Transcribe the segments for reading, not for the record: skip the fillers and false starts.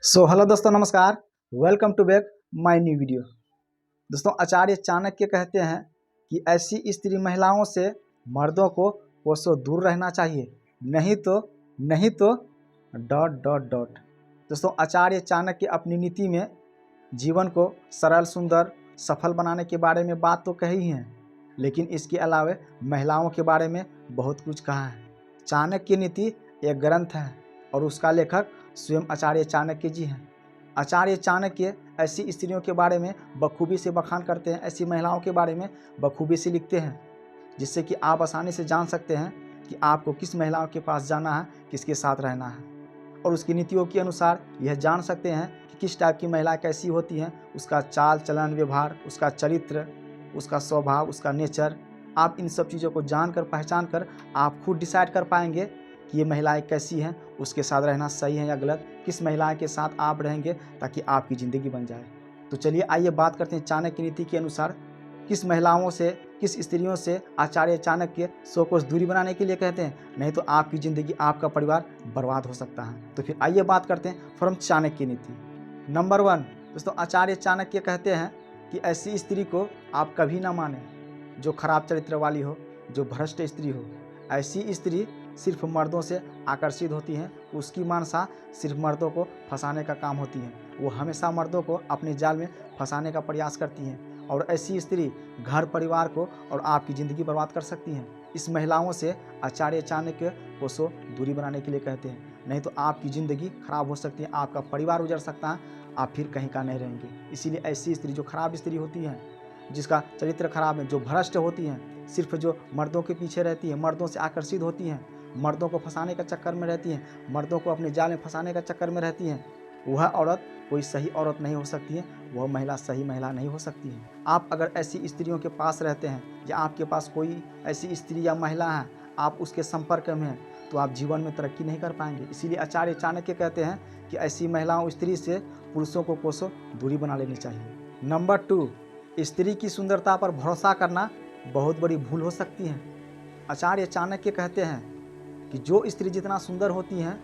Hello दोस्तों, नमस्कार। Welcome to back my new video. दोस्तों, आचार्य चाणक्य कहते हैं कि ऐसी स्त्री महिलाओं से मर्दों को कोसों दूर रहना चाहिए, नहीं तो डॉट डॉट डॉट। दोस्तों, आचार्य चाणक्य अपनी नीति में जीवन को सरल, सुंदर, सफल बनाने के बारे में बात तो कही ही है, लेकिन इसके अलावा महिलाओं के बारे में बहुत कुछ कहा है। चाणक्य नीति एक ग्रंथ है और उसका लेखक स्वयं आचार्य चाणक्य जी हैं। आचार्य चाणक्य ऐसी स्त्रियों के बारे में बखूबी से बखान करते हैं, ऐसी महिलाओं के बारे में बखूबी से लिखते हैं, जिससे कि आप आसानी से जान सकते हैं कि आपको किस महिलाओं के पास जाना है, किसके साथ रहना है, और उसकी नीतियों के अनुसार यह जान सकते हैं कि किस टाइप की महिला कैसी होती हैं, उसका चाल चलन व्यवहार, उसका चरित्र, उसका स्वभाव, उसका नेचर। आप इन सब चीज़ों को जानकर, पहचान कर आप खुद डिसाइड कर पाएंगे कि ये महिलाएं कैसी हैं, उसके साथ रहना सही है या गलत, किस महिला के साथ आप रहेंगे ताकि आपकी ज़िंदगी बन जाए। तो चलिए आइए बात करते हैं चाणक्य नीति के अनुसार किस महिलाओं से, किस स्त्रियों से आचार्य चाणक्य 100 कोस दूरी बनाने के लिए कहते हैं, नहीं तो आपकी ज़िंदगी, आपका परिवार बर्बाद हो सकता है। तो फिर आइए बात करते हैं फ्रॉम चाणक्य नीति। नंबर 1, दोस्तों, आचार्य चाणक्य कहते हैं कि ऐसी स्त्री को आप कभी ना माने जो खराब चरित्र वाली हो, जो भ्रष्ट स्त्री हो। ऐसी स्त्री सिर्फ मर्दों से आकर्षित होती हैं, उसकी मानसा सिर्फ मर्दों को फंसाने का काम होती है। वो हमेशा मर्दों को अपने जाल में फंसाने का प्रयास करती हैं, और ऐसी स्त्री घर परिवार को और आपकी ज़िंदगी बर्बाद कर सकती हैं। इस महिलाओं से आचार्य चाणक्य कोसों दूरी बनाने के लिए कहते हैं, नहीं तो आपकी ज़िंदगी खराब हो सकती है, आपका परिवार उजड़ सकता है, आप फिर कहीं का नहीं रहेंगे। इसीलिए ऐसी स्त्री, जो खराब स्त्री होती है, जिसका चरित्र खराब है, जो भ्रष्ट होती हैं, सिर्फ जो मर्दों के पीछे रहती है, मर्दों से आकर्षित होती हैं, मर्दों को फंसाने का चक्कर में रहती हैं, मर्दों को अपने जाल में फंसाने का चक्कर में रहती हैं, वह औरत कोई सही औरत नहीं हो सकती है, वह महिला सही महिला नहीं हो सकती है। आप अगर ऐसी स्त्रियों के पास रहते हैं या आपके पास कोई ऐसी स्त्री या महिला है, आप उसके संपर्क में हैं, तो आप जीवन में तरक्की नहीं कर पाएंगे। इसीलिए आचार्य चाणक्य कहते हैं कि ऐसी महिलाओं, स्त्री से पुरुषों को कोसों दूरी बना लेनी चाहिए। नंबर 2, स्त्री की सुंदरता पर भरोसा करना बहुत बड़ी भूल हो सकती है। आचार्य चाणक्य कहते हैं कि जो स्त्री जितना सुंदर होती हैं,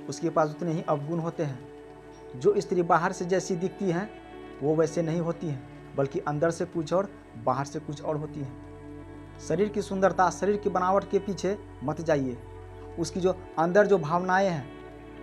उसके पास उतने ही अवगुण होते हैं। जो स्त्री बाहर से जैसी दिखती हैं, वो वैसे नहीं होती हैं, बल्कि अंदर से कुछ और, बाहर से कुछ और होती हैं। शरीर की सुंदरता, शरीर की बनावट के पीछे मत जाइए। उसकी जो अंदर जो भावनाएं हैं,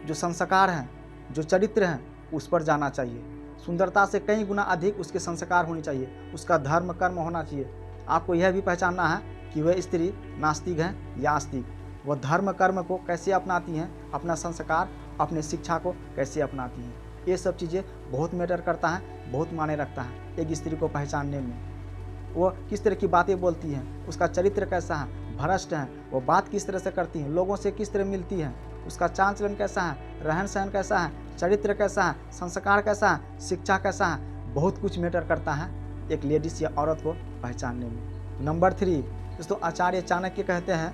जो संस्कार हैं, जो चरित्र हैं, उस पर जाना चाहिए। सुंदरता से कई गुना अधिक उसके संस्कार होने चाहिए, उसका धर्म कर्म होना चाहिए। आपको यह भी पहचानना है कि वह स्त्री नास्तिक है या आस्तिक, वह धर्म कर्म को कैसे अपनाती हैं, अपना संस्कार, अपने शिक्षा को कैसे अपनाती हैं। ये सब चीज़ें बहुत मैटर करता है, बहुत मायने रखता है एक स्त्री को पहचानने में। वो किस तरह की बातें बोलती हैं, उसका चरित्र कैसा है, भ्रष्ट है, वो बात किस तरह से करती हैं, लोगों से किस तरह मिलती हैं, उसका चाल चलन कैसा है, रहन सहन कैसा है, चरित्र कैसा है, संस्कार कैसा है, शिक्षा कैसा है, बहुत कुछ मैटर करता है एक लेडीज़ या औरत को पहचानने में। नंबर 3, दोस्तों, आचार्य चाणक्य कहते हैं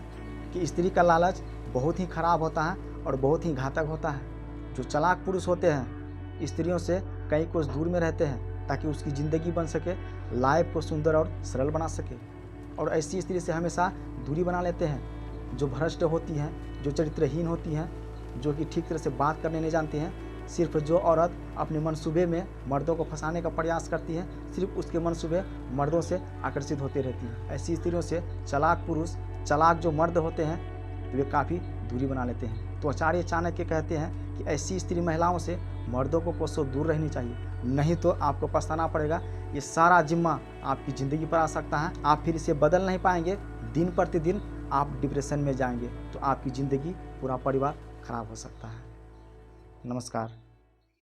कि स्त्री का लालच बहुत ही खराब होता है और बहुत ही घातक होता है। जो चालाक पुरुष होते हैं, स्त्रियों से कई कोस दूर में रहते हैं ताकि उसकी ज़िंदगी बन सके, लाइफ को सुंदर और सरल बना सके, और ऐसी स्त्री से हमेशा दूरी बना लेते हैं। जो भ्रष्ट होती हैं, जो चरित्रहीन होती हैं, जो कि ठीक तरह से बात करने नहीं जानती हैं, सिर्फ जो औरत अपने मनसूबे में मर्दों को फंसाने का प्रयास करती है, सिर्फ उसके मनसूबे मर्दों से आकर्षित होती रहती है। ऐसी स्त्रियों से चालाक पुरुष, चालाक जो मर्द होते हैं, वे काफ़ी दूरी बना लेते हैं। तो आचार्य चाणक्य कहते हैं कि ऐसी स्त्री महिलाओं से मर्दों को कोसों दूर रहनी चाहिए, नहीं तो आपको पछताना पड़ेगा। ये सारा जिम्मा आपकी ज़िंदगी पर आ सकता है, आप फिर इसे बदल नहीं पाएंगे। दिन प्रतिदिन आप डिप्रेशन में जाएंगे, तो आपकी ज़िंदगी, पूरा परिवार खराब हो सकता है। नमस्कार।